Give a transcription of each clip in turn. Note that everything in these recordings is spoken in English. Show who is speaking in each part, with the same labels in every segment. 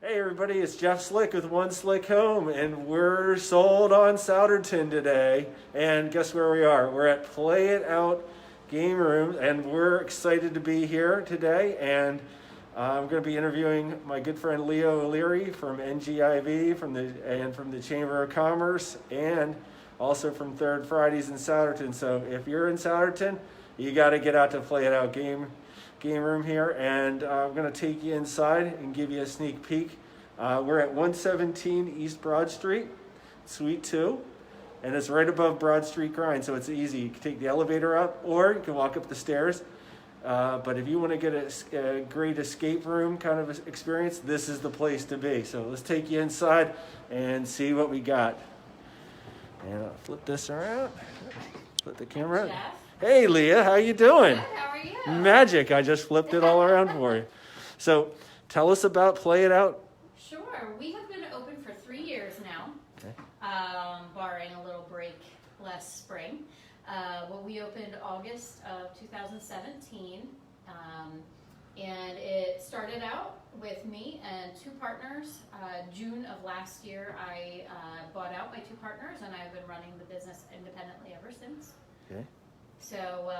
Speaker 1: Hey everybody, it's Geoff Slick with 1SlickHome, and we're sold on Souderton today. And guess where we are? We're at Play It Out Game Room, and we're excited to be here today. And I'm going to be interviewing my good friend Leah O'Leary from NGIV, from the Chamber of Commerce, and also from Third Fridays in Souderton. So if you're in Souderton, you got to get out to Play It Out Game Room here, and I'm going to take you inside and give you a sneak peek. We're at 117 East Broad Street, Suite 2, and it's right above Broad Street Grind, so it's easy. You can take the elevator up, or you can walk up the stairs. But if you want to get a great escape room kind of experience, this is the place to be. So let's take you inside and see what we got. And I'll flip this around, flip the camera.
Speaker 2: Jeff.
Speaker 1: Hey Leah, how you doing?
Speaker 2: Good, how are you?
Speaker 1: Magic, I just flipped it all around for you. So tell us about Play It Out.
Speaker 2: Sure, we have been open for 3 years now,
Speaker 1: Okay.
Speaker 2: Barring a little break last spring. Well, we opened August of 2017, and it started out with me and two partners. June of last year, I bought out my two partners, and I've been running the business independently ever since.
Speaker 1: Okay.
Speaker 2: So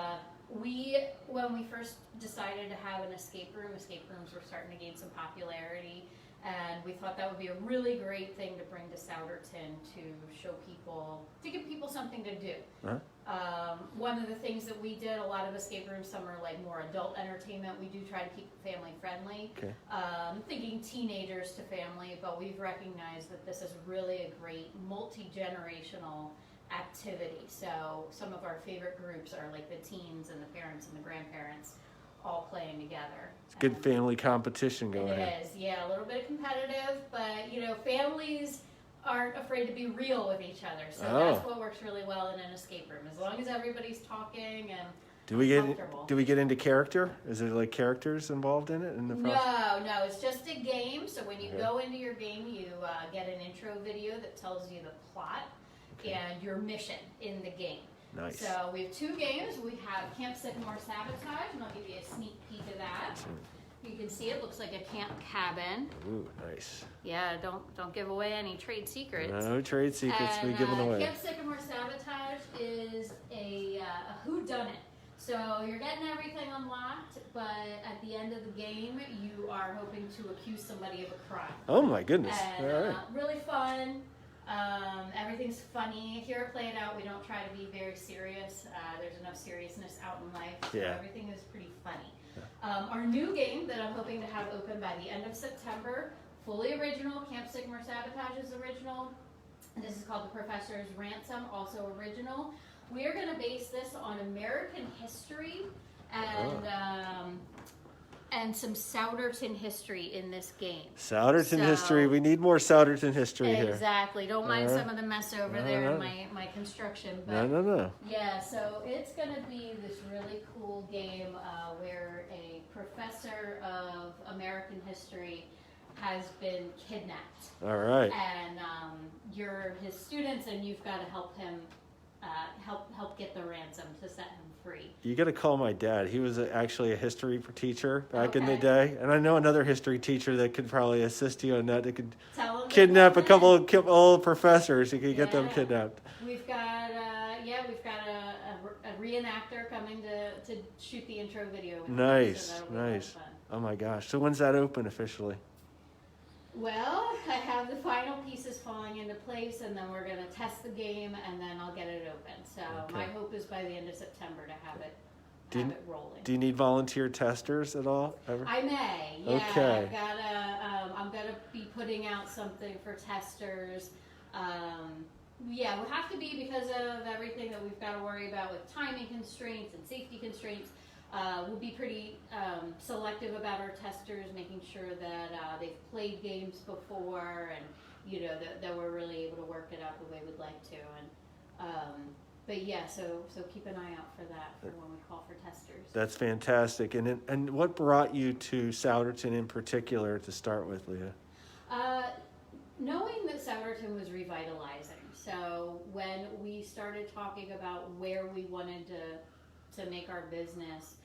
Speaker 2: when we first decided to have an escape rooms were starting to gain some popularity, and we thought that would be a really great thing to bring to Souderton to show people, to give people something to do.
Speaker 1: Uh-huh.
Speaker 2: One of the things that we did, a lot of escape rooms, some are like more adult entertainment. We do try to keep it family friendly.
Speaker 1: Okay.
Speaker 2: Thinking teenagers to family, but we've recognized that this is really a great multi-generational activity. So some of our favorite groups are like the teens and the parents and the grandparents all playing together.
Speaker 1: It's good family competition going on.
Speaker 2: It is, yeah, a little bit competitive, but you know, families aren't afraid to be real with each other. So that's what works really well in an escape room. As long as everybody's talking and
Speaker 1: Do we
Speaker 2: comfortable.
Speaker 1: get into character? Is there like characters involved in it in the process?
Speaker 2: No, it's just a game. So when you go into your game, you get an intro video that tells you the plot and your mission in the game.
Speaker 1: Nice.
Speaker 2: So we have two games. We have Camp Sycamore Sabotage, and I'll give you a sneak peek of that. You can see it looks like a camp cabin.
Speaker 1: Ooh, nice.
Speaker 2: Yeah, don't give away any trade secrets.
Speaker 1: No trade secrets to be
Speaker 2: And,
Speaker 1: given away.
Speaker 2: Camp Sycamore Sabotage is a whodunit. So you're getting everything unlocked, but at the end of the game, you are hoping to accuse somebody of a crime.
Speaker 1: Oh my goodness.
Speaker 2: And
Speaker 1: All right.
Speaker 2: really fun. Everything's funny. Here at Play It Out, we don't try to be very serious. There's enough seriousness out in life, so everything is pretty funny. Our new game that I'm hoping to have open by the end of September, fully original. Camp Sycamore Sabotage is original. And this is called The Professor's Ransom, also original. We are going to base this on American history and some Souderton history in this game.
Speaker 1: Souderton history. We need more Souderton history here.
Speaker 2: Exactly. Don't mind some of the mess over there in my construction. But
Speaker 1: No.
Speaker 2: yeah, so it's going to be this really cool game where a professor of American history has been kidnapped.
Speaker 1: All right.
Speaker 2: And you're his students, and you've got to help him help get the ransom to set him free.
Speaker 1: You got to call my dad. He was actually a history teacher back in the day, and I know another history teacher that could probably assist you on that. That could kidnap a couple of old professors. You could get them kidnapped.
Speaker 2: We've got a reenactor coming to shoot the intro video. With
Speaker 1: Nice,
Speaker 2: so
Speaker 1: nice. Oh my gosh! So when's that open officially?
Speaker 2: Well, I have the final pieces falling into place, and then we're going to test the game, and then I'll get it open. So my hope is by the end of September to have it rolling.
Speaker 1: Do you need volunteer testers at all? Ever?
Speaker 2: I may. Yeah,
Speaker 1: Okay.
Speaker 2: I'm gonna be putting out something for testers. Yeah, we have to be because of everything that we've got to worry about with timing constraints and safety constraints. We'll be pretty selective about our testers, making sure that they've played games before, and you know that we're really able to work it out the way we'd like to. And but yeah, so keep an eye out for that for when we call for testers.
Speaker 1: That's fantastic. And what brought you to Souderton in particular to start with, Leah?
Speaker 2: Knowing that Souderton was revitalizing. So when we started talking about where we wanted to make our business,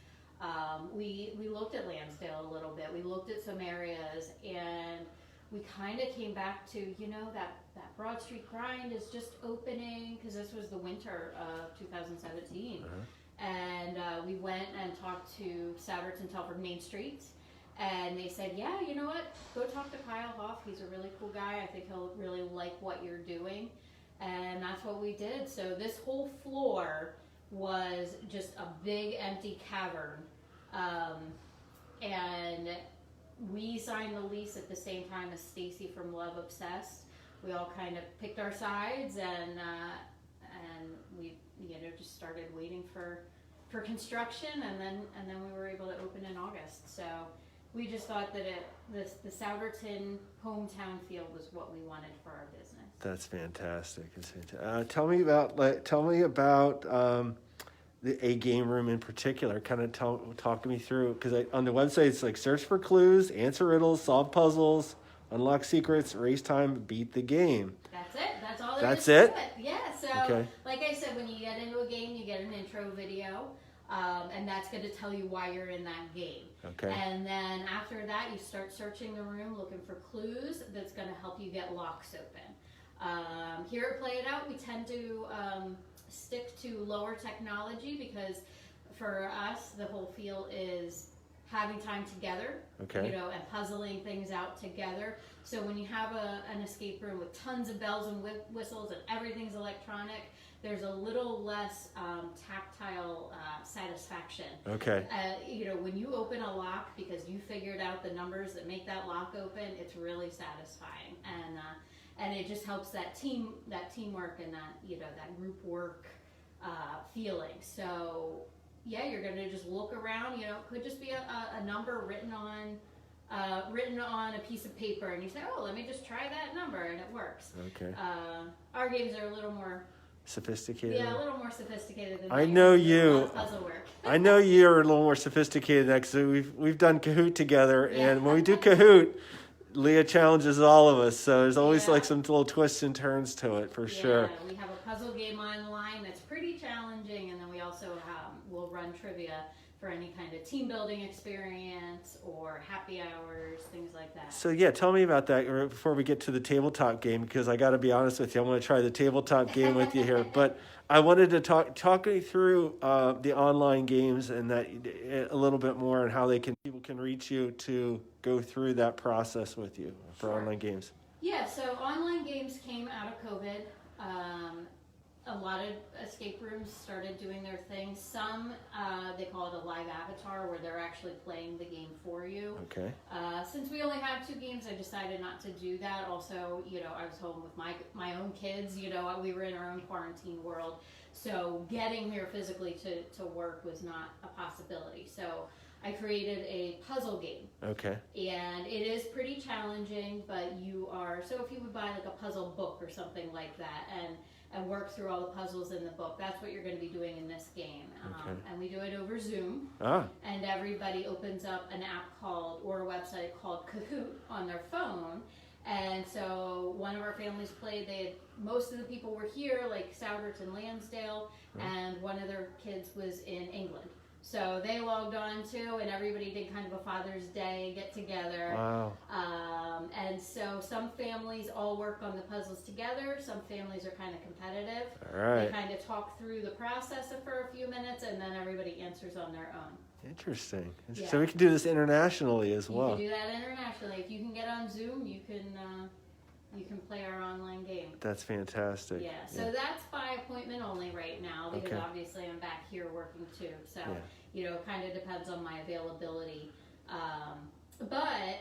Speaker 2: we looked at Lansdale a little bit. We looked at some areas, and we kind of came back to, that Broad Street Grind is just opening, because this was the winter of 2017. And we went and talked to Souderton Telford Main Streets, and they said, yeah, you know what, go talk to Kyle Hoff. He's a really cool guy. I think he'll really like what you're doing. And that's what we did. So this whole floor was just a big empty cavern. And we signed the lease at the same time as Stacy from Love Obsessed. We all kind of picked our sides, and we just started waiting for construction, and then we were able to open in August. So we just thought that the Souderton hometown feel was what we wanted for our business.
Speaker 1: That's fantastic. It's fantastic. Tell me about a game room in particular. Kind of talk me through, because on the website it's like search for clues, answer riddles, solve puzzles, unlock secrets, race time, beat the game.
Speaker 2: That's it. That's all there is
Speaker 1: That's
Speaker 2: to
Speaker 1: it?
Speaker 2: it. Yeah. So, like I said, when you get into a game, you get an intro video, and that's going to tell you why you're in that game.
Speaker 1: Okay.
Speaker 2: And then after that, you start searching the room, looking for clues that's going to help you get locks open. Here at Play It Out, we tend to stick to lower technology, because for us, the whole feel is having time together, and puzzling things out together. So when you have an escape room with tons of bells and whistles and everything's electronic, there's a little less tactile satisfaction.
Speaker 1: Okay.
Speaker 2: When you open a lock because you figured out the numbers that make that lock open, it's really satisfying, and it just helps that teamwork and that group work feeling. So yeah, you're going to just look around. It could just be a number written on a piece of paper, and you say, oh, let me just try that number, and it works.
Speaker 1: Okay.
Speaker 2: Our games are a little more
Speaker 1: sophisticated.
Speaker 2: Yeah, a little more sophisticated than
Speaker 1: I
Speaker 2: that.
Speaker 1: know
Speaker 2: It's a lot
Speaker 1: you.
Speaker 2: of puzzle work.
Speaker 1: I know you're a little more sophisticated than that, because we've done Kahoot together, and when we do Kahoot, Leah challenges all of us, so there's always like some little twists and turns to it, for sure.
Speaker 2: Yeah, we have a puzzle game online that's pretty challenging, and then we also will run trivia for any kind of team building experience or happy hours, things like that.
Speaker 1: So yeah, tell me about that before we get to the tabletop game, because I got to be honest with you, I want to try the tabletop game with you here. But I wanted to talk me through the online games and that a little bit more, and how people can reach you to go through that process with you for online games.
Speaker 2: Yeah, so online games came out of COVID. A lot of escape rooms started doing their thing. Some, they call it a live avatar, where they're actually playing the game for you.
Speaker 1: Okay.
Speaker 2: Since we only have 2 games, I decided not to do that. Also, I was home with my own kids. We were in our own quarantine world. So getting here physically to work was not a possibility. So I created a puzzle game.
Speaker 1: Okay.
Speaker 2: And it is pretty challenging, but so if you would buy like a puzzle book or something like that, and work through all the puzzles in the book, that's what you're going to be doing in this game. And we do it over Zoom. And everybody opens up an app or a website called Kahoot on their phone. And so one of our families played, most of the people were here, like Souderton, Lansdale, and one of their kids was in England. So they logged on too, and everybody did kind of a Father's Day get together.
Speaker 1: Wow.
Speaker 2: And so some families all work on the puzzles together. Some families are kind of competitive.
Speaker 1: All right.
Speaker 2: They kind of talk through the process for a few minutes, and then everybody answers on their own.
Speaker 1: Interesting.
Speaker 2: Yeah.
Speaker 1: So we can do this internationally as well.
Speaker 2: You can do that internationally. If you can get on Zoom, you can play our online game.
Speaker 1: That's fantastic.
Speaker 2: Yeah, so that's by appointment only right now, because obviously I'm back here working too. So, it kind of depends on my availability. But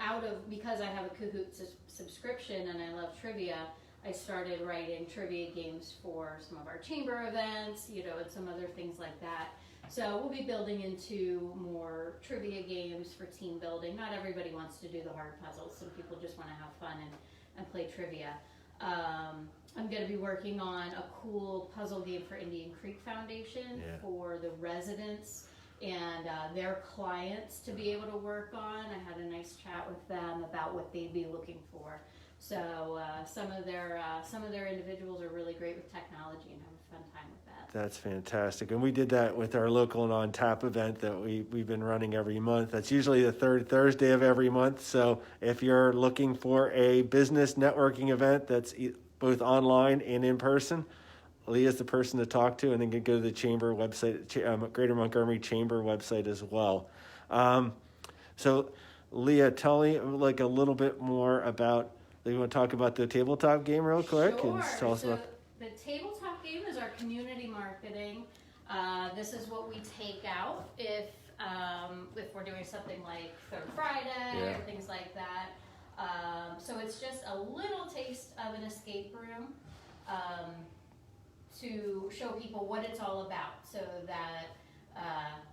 Speaker 2: because I have a Kahoot subscription and I love trivia, I started writing trivia games for some of our chamber events, and some other things like that. So we'll be building into more trivia games for team building. Not everybody wants to do the hard puzzles. Some people just want to have fun and play trivia. I'm going to be working on a cool puzzle game for Indian Creek Foundation for the residents and their clients to be able to work on. I had a nice chat with them about what they'd be looking for. So some of their individuals are really great with technology and have a fun time with that.
Speaker 1: That's fantastic. And we did that with our local and on tap event that we've been running every month. That's usually the third Thursday of every month. So if you're looking for a business networking event that's both online and in person, Leah's the person to talk to, and then you can go to the chamber website, Greater Montgomery Chamber website as well. So Leah, tell me like a little bit more about, you want to talk about the tabletop game real quick?
Speaker 2: Sure.
Speaker 1: And tell us about
Speaker 2: the tabletop game is our community marketing. This is what we take out if we're doing something like Third Friday or things like that. So it's just a little taste of an escape room to show people what it's all about, so that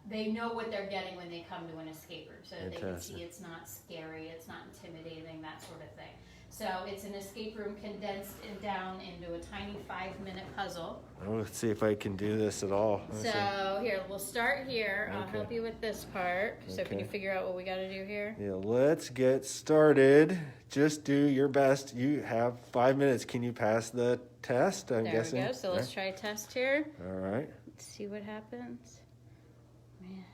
Speaker 2: they know what they're getting when they come to an escape room, so that they can see it's not scary, it's not intimidating, that sort of thing. So it's an escape room condensed down into a tiny 5-minute puzzle.
Speaker 1: Oh, let's see if I can do this at all.
Speaker 2: So here, we'll start here. I'll help you with this part. So can you figure out what we got to do here?
Speaker 1: Yeah, let's get started. Just do your best. You have 5 minutes. Can you pass the test? I'm guessing.
Speaker 2: There we go. So let's try a test here.
Speaker 1: All right.
Speaker 2: Let's see what happens. Man,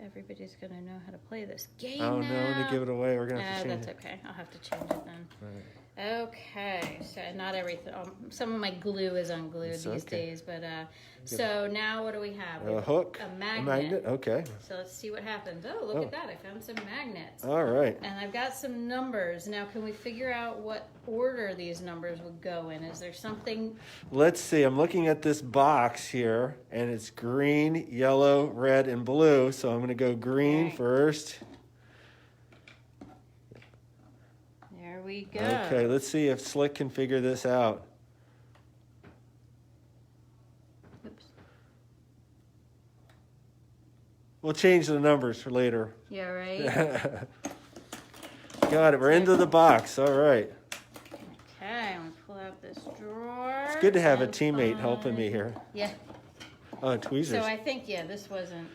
Speaker 2: everybody's going to know how to play this game
Speaker 1: now.
Speaker 2: now.
Speaker 1: To give it away, we're going to have to change
Speaker 2: That's okay. I'll have to change it then. Right. Okay, so not everything. Some of my glue is unglued these days, but so now what do we have?
Speaker 1: A hook,
Speaker 2: a magnet.
Speaker 1: A magnet. Okay.
Speaker 2: So let's see what happens. Oh, look at that! I found some magnets.
Speaker 1: All right.
Speaker 2: And I've got some numbers. Now, can we figure out what order these numbers would go in? Is there something?
Speaker 1: Let's see. I'm looking at this box here, and it's green, yellow, red, and blue. So I'm going to go green first.
Speaker 2: There we go.
Speaker 1: Okay, let's see if Slick can figure this out.
Speaker 2: Oops.
Speaker 1: We'll change the numbers for later.
Speaker 2: Yeah, right?
Speaker 1: Got it. We're into the box. All right.
Speaker 2: Okay, I'm going to pull out this drawer.
Speaker 1: It's good to have a teammate helping me here.
Speaker 2: Yeah.
Speaker 1: Oh, tweezers.
Speaker 2: So I think, this wasn't...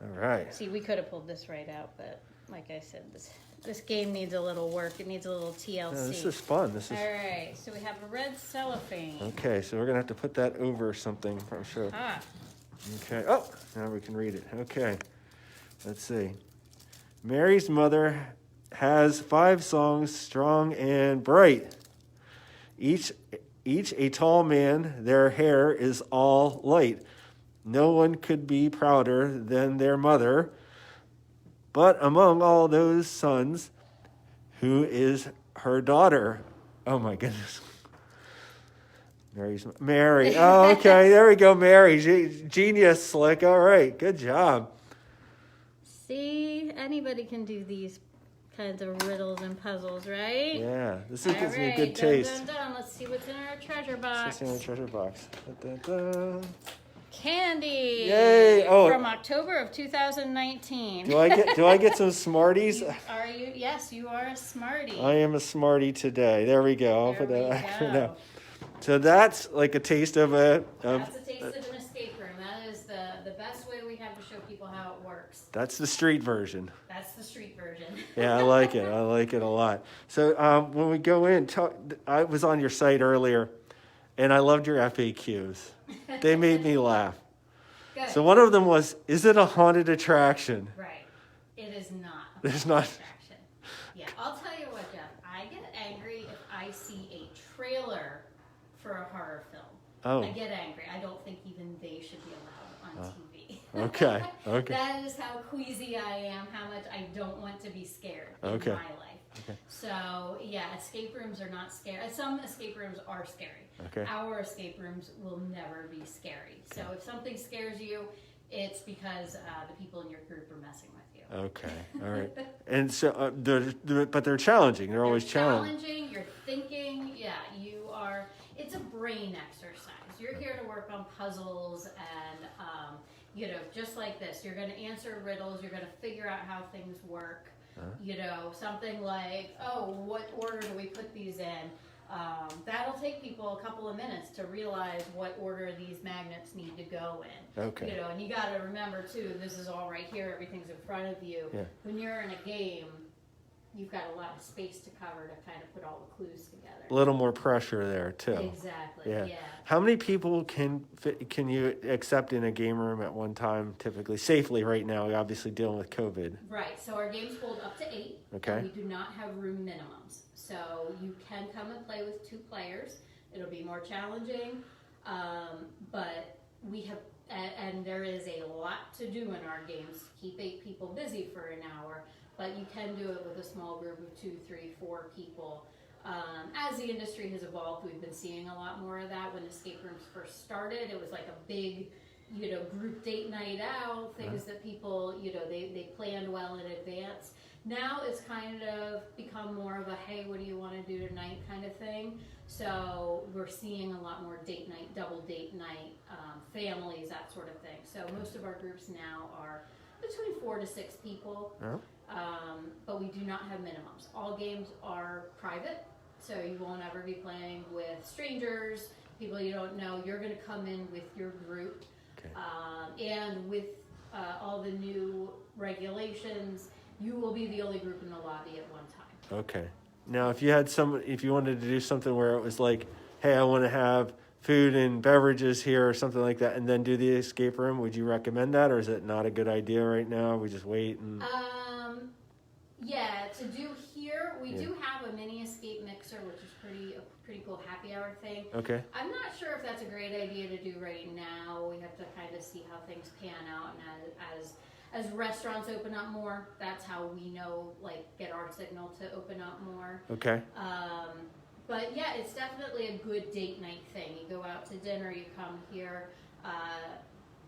Speaker 1: All right.
Speaker 2: See, we could have pulled this right out, but like I said, this game needs a little work. It needs a little TLC.
Speaker 1: Yeah, this is fun.
Speaker 2: All right, so we have a red cellophane.
Speaker 1: Okay, so we're going to have to put that over something, I'm sure.
Speaker 2: Ah.
Speaker 1: Okay. Oh, now we can read it. Okay. Let's see. Mary's mother has 5 songs, strong and bright. Each a tall man, their hair is all light. No one could be prouder than their mother. But among all those sons, who is her daughter? Oh my goodness. Mary. Oh, okay. There we go. Mary. Genius, Slick. All right. Good job.
Speaker 2: See, anybody can do these kinds of riddles and puzzles, right?
Speaker 1: Yeah. This gives me a good taste.
Speaker 2: Dun. Let's see what's in our treasure box.
Speaker 1: What's in our treasure box? Dun, dun, dun.
Speaker 2: Candy.
Speaker 1: Yay! Oh,
Speaker 2: from October of 2019.
Speaker 1: Do I get some Smarties?
Speaker 2: Are you? Yes, you are a Smartie.
Speaker 1: I am a Smartie today. There we go. I'll put that back for now. So that's like a taste of a.
Speaker 2: That's a taste of an escape room. That is the best way we have to show people how it works.
Speaker 1: That's the street version.
Speaker 2: That's the street version.
Speaker 1: Yeah, I like it. I like it a lot. So when we go in, I was on your site earlier, and I loved your FAQs. They made me laugh.
Speaker 2: Good.
Speaker 1: So one of them was, is it a haunted attraction?
Speaker 2: Right. It is not a
Speaker 1: There's
Speaker 2: haunted
Speaker 1: not.
Speaker 2: attraction. Yeah, I'll tell you what, Jeff. I get angry if I see a trailer for a horror film.
Speaker 1: Oh.
Speaker 2: I get angry. I don't think even they should be allowed on TV.
Speaker 1: Okay. Okay.
Speaker 2: That is how queasy I am, how much I don't want to be scared in my life.
Speaker 1: Okay.
Speaker 2: So, yeah, escape rooms are not scary. Some escape rooms are scary.
Speaker 1: Okay.
Speaker 2: Our escape rooms will never be scary. So if something scares you, it's because the people in your group are messing with you.
Speaker 1: Okay. All right. And so, but they're challenging. They're always challenging.
Speaker 2: You're thinking. Yeah, you are. It's a brain exercise. You're here to work on puzzles and, just like this. You're going to answer riddles. You're going to figure out how things work. Something like, oh, what order do we put these in? That'll take people a couple of minutes to realize what order these magnets need to go in.
Speaker 1: Okay.
Speaker 2: You know, and you got to remember too, this is all right here, everything's in front of you.
Speaker 1: Yeah.
Speaker 2: When you're in a game, you've got a lot of space to cover to kind of put all the clues together.
Speaker 1: A little more pressure there too.
Speaker 2: Exactly.
Speaker 1: Yeah.
Speaker 2: Yeah.
Speaker 1: How many people can you accept in a game room at one time, typically safely? Right now, we're obviously dealing with COVID.
Speaker 2: Right. So our games hold up to 8.
Speaker 1: Okay.
Speaker 2: We do not have room minimums. So you can come and play with 2 players. It'll be more challenging, but we have, and there is a lot to do in our games to keep 8 people busy for an hour. But you can do it with a small group of 2, 3, 4 people. As the industry has evolved, we've been seeing a lot more of that. When escape rooms first started, it was like a big, you know, group date night out, things that people, you know, they planned well in advance. Now it's kind of become more of a, hey, what do you want to do tonight kind of thing. So we're seeing a lot more date night, double date night, families, that sort of thing. So most of our groups now are between 4 to 6 people.
Speaker 1: Oh.
Speaker 2: But we do not have minimums. All games are private, so you won't ever be playing with strangers, people you don't know. You're going to come in with your group. Okay. And with all the new regulations, you will be the only group in the lobby at one time.
Speaker 1: Okay. Now, if you wanted to do something where it was like, hey, I want to have food and beverages here or something like that, and then do the escape room, would you recommend that, or is it not a good idea right now? We just wait and...
Speaker 2: Yeah, to do here, we do have a mini escape mixer, which is a pretty cool happy hour thing.
Speaker 1: Okay.
Speaker 2: I'm not sure if that's a great idea to do right now. We have to kind of see how things pan out, and as restaurants open up more, that's how we know, like, get our signal to open up more.
Speaker 1: Okay.
Speaker 2: But yeah, it's definitely a good date night thing. You go out to dinner, you come here.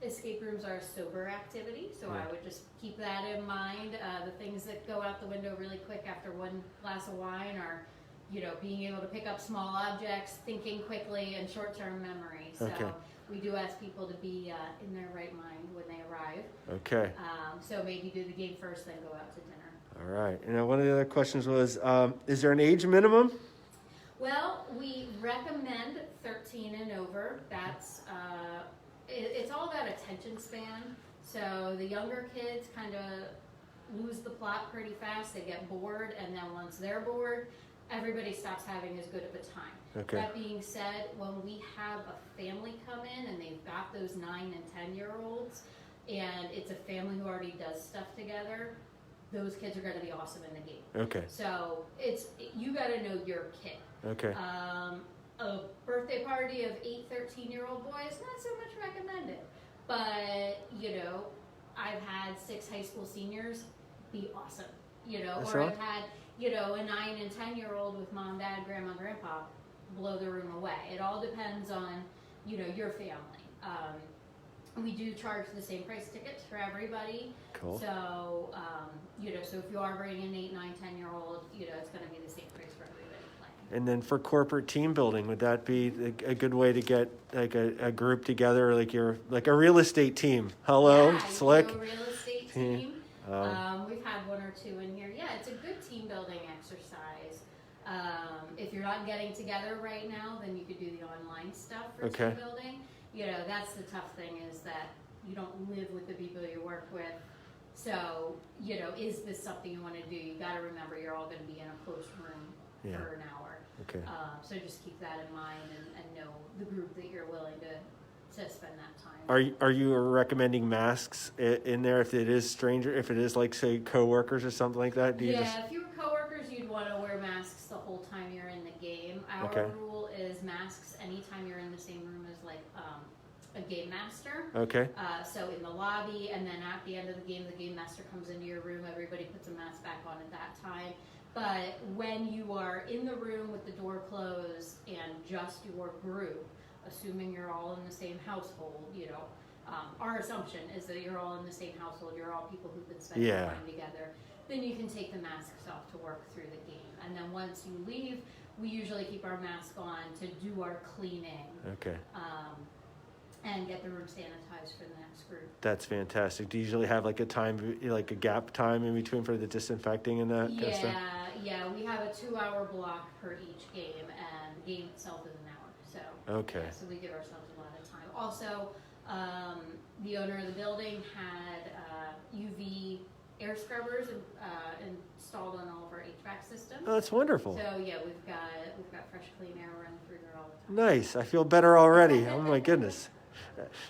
Speaker 2: Escape rooms are a sober activity, so I would just keep that in mind. The things that go out the window really quick after one glass of wine are, you know, being able to pick up small objects, thinking quickly, and short-term memory. So we do ask people to be in their right mind when they arrive. Okay. So maybe do the game first, then go out to dinner.
Speaker 1: All right. And one of the other questions was, is there an age minimum?
Speaker 2: Well, we recommend 13 and over. That's it's all about attention span. So the younger kids kind of lose the plot pretty fast. They get bored, and then once they're bored, everybody stops having as good of a time. Okay. That being said, when we have a family come in and they've got those 9 and 10-year-olds, and it's a family who already does stuff together, those kids are going to be awesome in the game. Okay. So you got to know your kid. Okay. A birthday party of 8, 13-year-old boys, not so much recommended. But, you know, I've had 6 high school seniors be awesome, you know, or I've had, you know, a 9 and 10-year-old with mom, dad, grandma, grandpa blow the room away. It all depends on, you know, your family. We do charge the same price tickets for everybody. Cool. So, you know, so if you are bringing an 8, 9, 10-year-old, you know, it's going to be the same price for everybody playing.
Speaker 1: And then for corporate team building, would that be a good way to get like a group together, like a real estate team? Hello, Slick.
Speaker 2: A real estate team. We've had 1 or 2 in here. Yeah, it's a good team building exercise. If you're not getting together right now, then you could do the online stuff for team building. You know, that's the tough thing, is that you don't live with the people you work with. So, you know, is this something you want to do? You got to remember you're all going to be in a closed room for an hour. Okay. So just keep that in mind and know the group that you're willing to spend that time.
Speaker 1: Are you recommending masks in there if it is like, say, coworkers or something like that?
Speaker 2: If you were coworkers, you'd want to wear masks the whole time you're in the game. Our rule is masks anytime you're in the same room as like a game master. Okay. So in the lobby, and then at the end of the game master comes into your room. Everybody puts a mask back on at that time. But when you are in the room with the door closed and just your group, assuming you're all in the same household, you know, our assumption is that you're all in the same household, you're all people who've been spending time together, then you can take the masks off to work through the game. And then once you leave, we usually keep our mask on to do our cleaning. Okay. and get the room sanitized for the next group.
Speaker 1: That's fantastic. Do you usually have like a time, like a gap time in between for the disinfecting and that kind of stuff?
Speaker 2: Yeah, we have a 2-hour block per each game, and the game itself is an hour. So
Speaker 1: Okay.
Speaker 2: yeah, so we give ourselves a lot of time. Also, the owner of the building had UV air scrubbers installed on all of our HVAC systems.
Speaker 1: Oh, that's wonderful.
Speaker 2: So yeah, we've got fresh, clean air running through there all the time.
Speaker 1: Nice. I feel better already. Oh my goodness.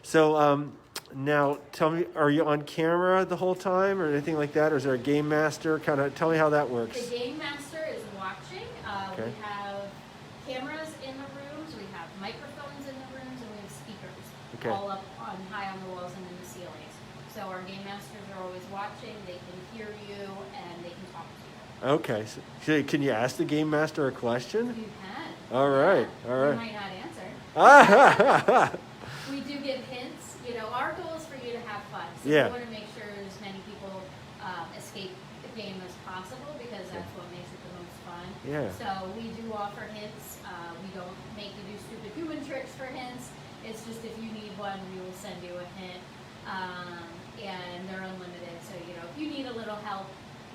Speaker 1: So now tell me, are you on camera the whole time or anything like that? Or is there a game master? Kind of tell me how that works.
Speaker 2: The game master is watching.
Speaker 1: Okay.
Speaker 2: We have cameras in the rooms, we have microphones in the rooms, and we have speakers
Speaker 1: Okay.
Speaker 2: all up high on the walls and in the ceilings. So our game masters are always watching. They can hear you and they can talk to you.
Speaker 1: Okay. So can you ask the game master a question?
Speaker 2: You can.
Speaker 1: All right.
Speaker 2: Yeah.
Speaker 1: All right.
Speaker 2: You might not answer.
Speaker 1: Ah,
Speaker 2: We do give hints. You know, our goal is for you to have fun. So
Speaker 1: Yeah.
Speaker 2: we want to make sure as many people escape the game as possible because that's what makes it the most fun.
Speaker 1: Yeah.
Speaker 2: So we do offer hints. We don't make you do stupid human tricks for hints. It's just if you need one, we will send you a hint. And they're unlimited. So, you know, if you need a little help,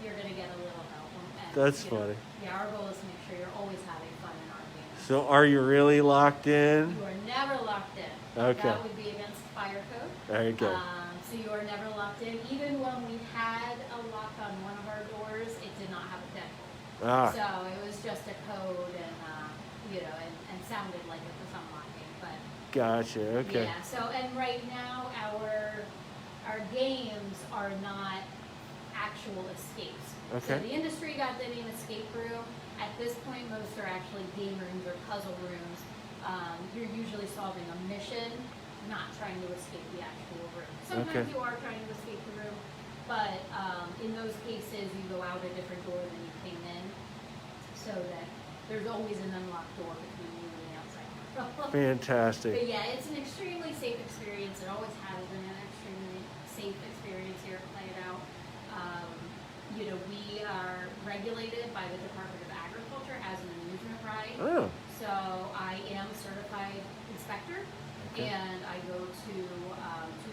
Speaker 2: you're going to get a little help. And,
Speaker 1: That's
Speaker 2: you know,
Speaker 1: funny.
Speaker 2: Yeah, our goal is to make sure you're always having fun in our games.
Speaker 1: So are you really locked in?
Speaker 2: You are never locked in.
Speaker 1: Okay.
Speaker 2: That would be against fire code.
Speaker 1: There you go.
Speaker 2: So you are never locked in. Even when we had a lock on one of our doors, it did not have a deadbolt.
Speaker 1: Ah,
Speaker 2: So it was just a code and, you know, and sounded like it was unlocking. But
Speaker 1: gotcha. Okay.
Speaker 2: yeah, so, and right now our games are not actual escapes.
Speaker 1: Okay.
Speaker 2: So the industry got the name escape room. At this point, most are actually game rooms or puzzle rooms. You're usually solving a mission, not trying to escape the actual room. Sometimes
Speaker 1: Okay.
Speaker 2: you are trying to escape the room, but in those cases, you go out a different door than you came in, so that there's always an unlocked door between you and the outside world.
Speaker 1: Fantastic.
Speaker 2: But yeah, it's an extremely safe experience. It always has been an extremely safe experience here at Play It Out. You know, we are regulated by the Department of Agriculture as an amusement ride.
Speaker 1: Oh,
Speaker 2: So I am a certified inspector,
Speaker 1: Okay.
Speaker 2: and I go to 2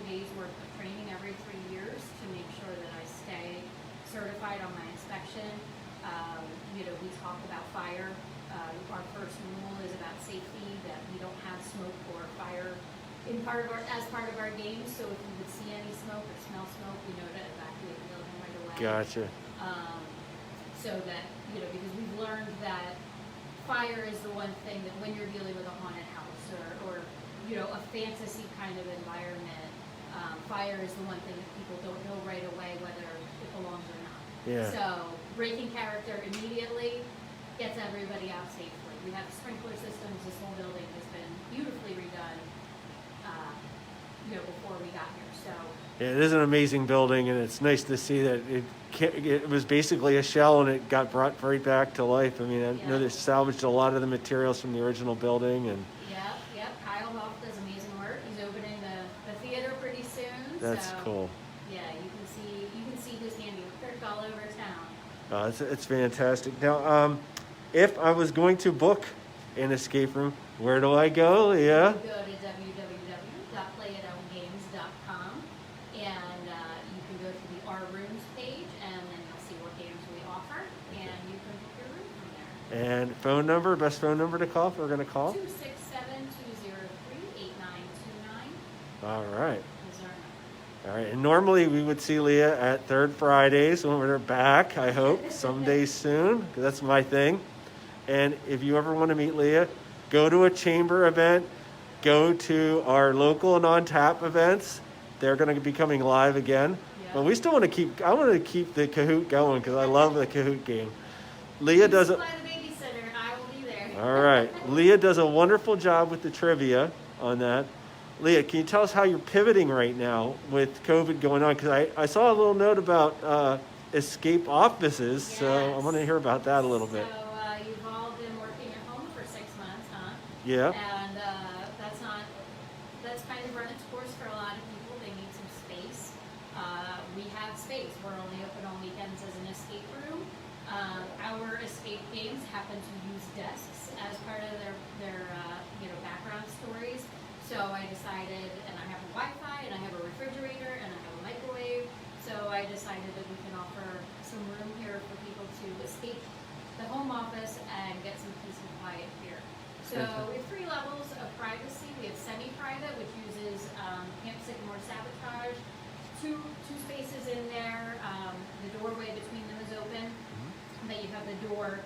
Speaker 2: days worth of training every 3 years to make sure that I stay certified on my inspection. You know, we talk about fire. Our first rule is about safety, that we don't have smoke or fire as part of our games. So if you would see any smoke or smell smoke, we know to evacuate the building right away.
Speaker 1: gotcha.
Speaker 2: So that, you know, because we've learned that fire is the one thing that when you're dealing with a haunted house or you know, a fantasy kind of environment, fire is the one thing that people don't know right away whether it belongs or not.
Speaker 1: Yeah.
Speaker 2: So breaking character immediately gets everybody out safely. We have sprinkler systems. This whole building has been beautifully redone, you know, before we got here. So
Speaker 1: Yeah, it is an amazing building, and it's nice to see that it was basically a shell and it got brought right back to life. I mean, I know
Speaker 2: Yeah.
Speaker 1: they salvaged a lot of the materials from the original building, and
Speaker 2: yep. Kyle Hoff does amazing work. He's opening the theater pretty soon.
Speaker 1: that's
Speaker 2: so,
Speaker 1: cool.
Speaker 2: Yeah, you can see his handiwork all over town.
Speaker 1: It's fantastic. Now, if I was going to book an escape room, where do I go, Leah?
Speaker 2: You go to www.playitoutgames.com and you can go to the Our Rooms page and then you'll see what games we offer and you can book your room from there.
Speaker 1: And phone number, best phone number to call if we're going to call?
Speaker 2: 267-203-8929
Speaker 1: All right.
Speaker 2: is our number.
Speaker 1: All right. And normally we would see Leah at Third Fridays when we're back, I hope, someday soon, 'cause that's my thing. And if you ever want to meet Leah, go to a chamber event, go to our local and on-tap events. They're going to be coming live again.
Speaker 2: Yeah.
Speaker 1: But we still want to I want to keep the Kahoot going because I love the Kahoot game. Leah does
Speaker 2: Supply the babysitter. I will be there.
Speaker 1: All right. Leah does a wonderful job with the trivia on that. Leah, can you tell us how you're pivoting right now with COVID going on? Because I saw a little note about escape offices, so I
Speaker 2: Yes.
Speaker 1: want to hear about that a little bit.
Speaker 2: So you've all been working at home for 6 months, huh?
Speaker 1: Yeah.
Speaker 2: And that's kind of run its course for a lot of people. They need some space. We have space. We're only open on weekends as an escape room. Our escape games happen to use desks as part of their background stories. So I decided, and I have a Wi-Fi, and I have a refrigerator, and I have a microwave. So I decided that we can offer some room here for people to escape the home office and get some peace and quiet here. So we have 3 levels of privacy. We have semi-private, which uses Camp Sycamore Sabotage. Two spaces in there. The doorway between them is open, but you have the door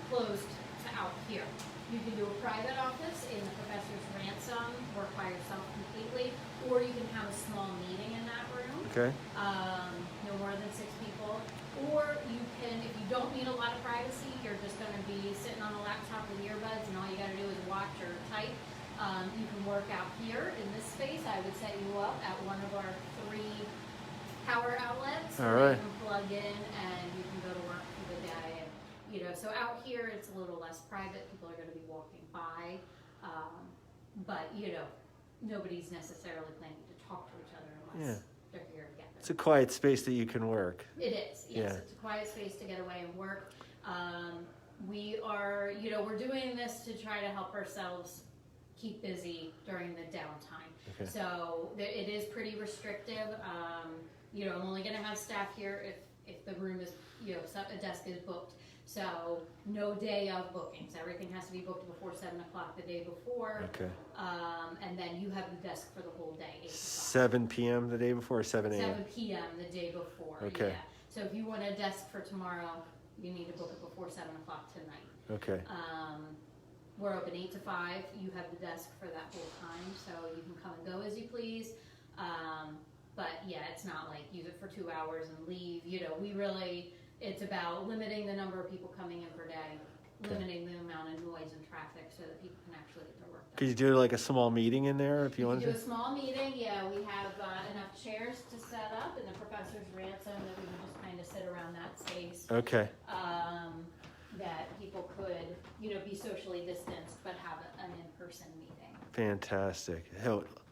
Speaker 2: closed to out here. You can do a private office in the professor's ransom, work by yourself completely, or you can have a small meeting in that room.
Speaker 1: Okay.
Speaker 2: No more than 6 people. Or you can, if you don't need a lot of privacy, you're just going to be sitting on a laptop with earbuds and all you got to do is watch or type. You can work out here in this space. I would set you up at one of our 3 power outlets.
Speaker 1: All right.
Speaker 2: You can plug in and you can go to work for the day. And, so out here it's a little less private. People are going to be walking by. But, nobody's necessarily planning to talk to each other unless they're here together.
Speaker 1: It's a quiet space that you can work.
Speaker 2: It is, yes. It's a quiet space to get away and work. We are, we're doing this to try to help ourselves keep busy during the downtime.
Speaker 1: Okay.
Speaker 2: So it is pretty restrictive. I'm only going to have staff here if the room is, a desk is booked. So no day of bookings. Everything has to be booked before 7 o'clock the day before.
Speaker 1: Okay.
Speaker 2: And then you have the desk for the whole day. 8 to 5.
Speaker 1: 7 p.m. the day before or 7 a.m.?
Speaker 2: 7 p.m. the day before.
Speaker 1: Okay.
Speaker 2: Yeah. So if you want a desk for tomorrow, you need to book it before 7 o'clock tonight.
Speaker 1: Okay.
Speaker 2: We're open 8 to 5. You have the desk for that whole time, so you can come and go as you please. But yeah, it's not like use it for 2 hours and leave. It's about limiting the number of people coming in per day, limiting the amount of noise and traffic so that people can actually get their work done.
Speaker 1: Could you do like a small meeting in there if you wanted
Speaker 2: to?
Speaker 1: to?
Speaker 2: Do a small meeting, yeah. We have enough chairs to set up in the professor's ransom that we can just kind of sit around that space.
Speaker 1: Okay.
Speaker 2: That people could, be socially distanced but have an in-person meeting.
Speaker 1: Fantastic.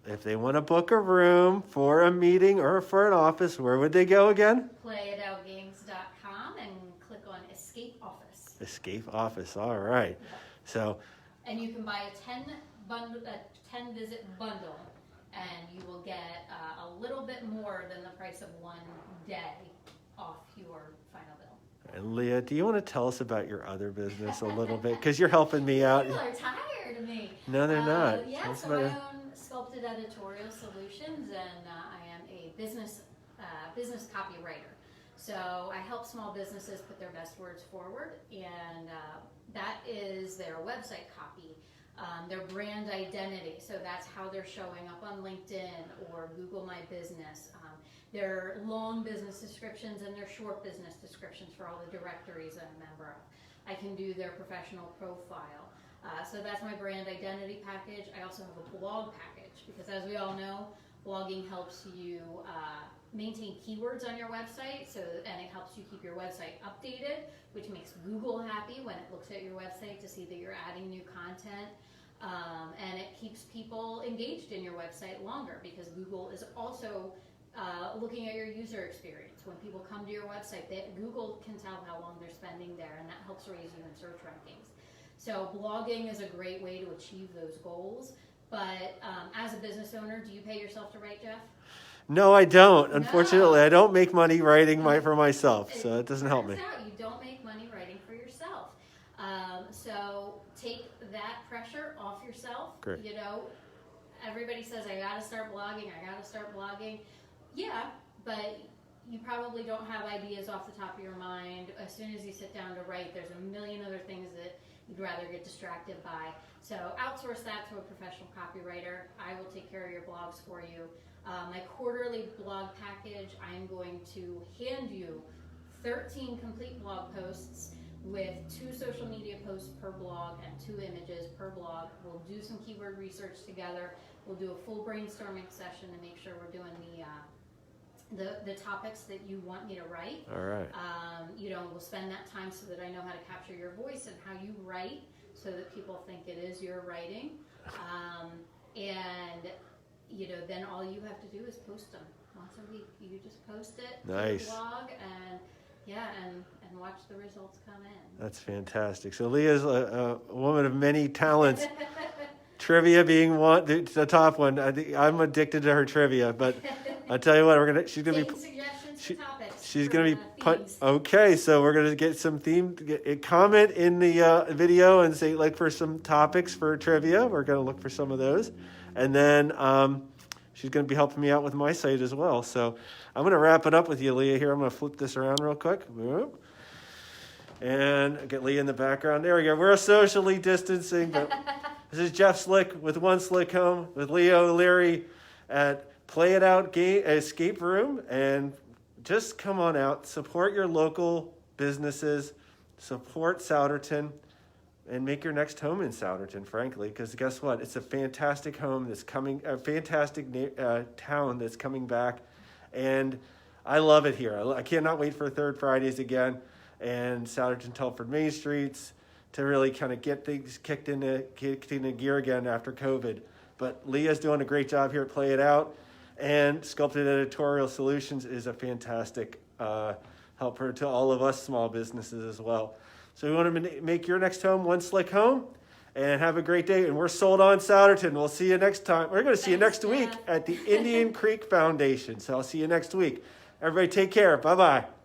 Speaker 1: If they want to book a room for a meeting or for an office, where would they go again?
Speaker 2: PlayItOutGames.com and click on Escape Office.
Speaker 1: Escape Office. All right.
Speaker 2: Yeah.
Speaker 1: So.
Speaker 2: And you can buy a 10 visit bundle, and you will get a little bit more than the price of one day off your final bill.
Speaker 1: And Leah, do you want to tell us about your other business a little bit? Because you're helping me out.
Speaker 2: People are tired of me.
Speaker 1: No, they're not.
Speaker 2: Yeah, so I own Sculpted Editorial Solutions, and I am a business copywriter. So I help small businesses put their best words forward, and that is their website copy, their brand identity. So that's how they're showing up on LinkedIn or Google My Business. Their long business descriptions and their short business descriptions for all the directories I'm a member of. I can do their professional profile. So that's my brand identity package. I also have a blog package because, as we all know, blogging helps you maintain keywords on your website, and it helps you keep your website updated, which makes Google happy when it looks at your website to see that you're adding new content. And it keeps people engaged in your website longer because Google is also looking at your user experience. When people come to your website, Google can tell how long they're spending there, and that helps raise you in search rankings. So blogging is a great way to achieve those goals. But as a business owner, do you pay yourself to write, Geoff?
Speaker 1: No, I don't. Unfortunately, I don't make money writing for myself, so it doesn't help me.
Speaker 2: You don't make money writing for yourself. So take that pressure off yourself.
Speaker 1: Great.
Speaker 2: Everybody says, I got to start blogging. Yeah, but you probably don't have ideas off the top of your mind. As soon as you sit down to write, there's a million other things that you'd rather get distracted by. So outsource that to a professional copywriter. I will take care of your blogs for you. My quarterly blog package, I'm going to hand you 13 complete blog posts with 2 social media posts per blog and 2 images per blog. We'll do some keyword research together. We'll do a full brainstorming session to make sure we're doing the topics that you want me to write.
Speaker 1: All right.
Speaker 2: We'll spend that time so that I know how to capture your voice and how you write so that people think it is your writing. Then all you have to do is post them once a week. You just post it to
Speaker 1: nice.
Speaker 2: the blog and watch the results come in.
Speaker 1: That's fantastic. So Leah's a woman of many talents. Trivia being the top one. I'm addicted to her trivia, but I'll tell you what, she's gonna
Speaker 2: Taking suggestions for topics.
Speaker 1: She's
Speaker 2: for,
Speaker 1: going to be
Speaker 2: themes.
Speaker 1: okay. So we're going to get some comment in the video and say look for some topics for trivia. We're going to look for some of those, and then she's going to be helping me out with my site as well. So I'm going to wrap it up with you, Leah. Here, I'm going to flip this around real quick, and get Leah in the background. There we go. We're socially distancing, but this is Geoff Slick with 1SlickHome with Leah O'Leary at Play It Out Game Escape Room, and just come on out, support your local businesses, support Souderton, and make your next home in Souderton, frankly, because guess what? It's a fantastic home that's coming, a fantastic town that's coming back, and I love it here. I cannot wait for Third Fridays again, and Souderton Telford Main Streets to really kind of get things kicked into gear again after COVID. But Leah's doing a great job here at Play It Out. And Sculpted Editorial Solutions is a fantastic helper to all of us small businesses as well. So we want to make your next home 1SlickHome, and have a great day. And we're sold on Souderton. We'll see you next time. We're going to see you next week at the Indian Creek Foundation. So I'll see you next week. Everybody take care. Bye-bye.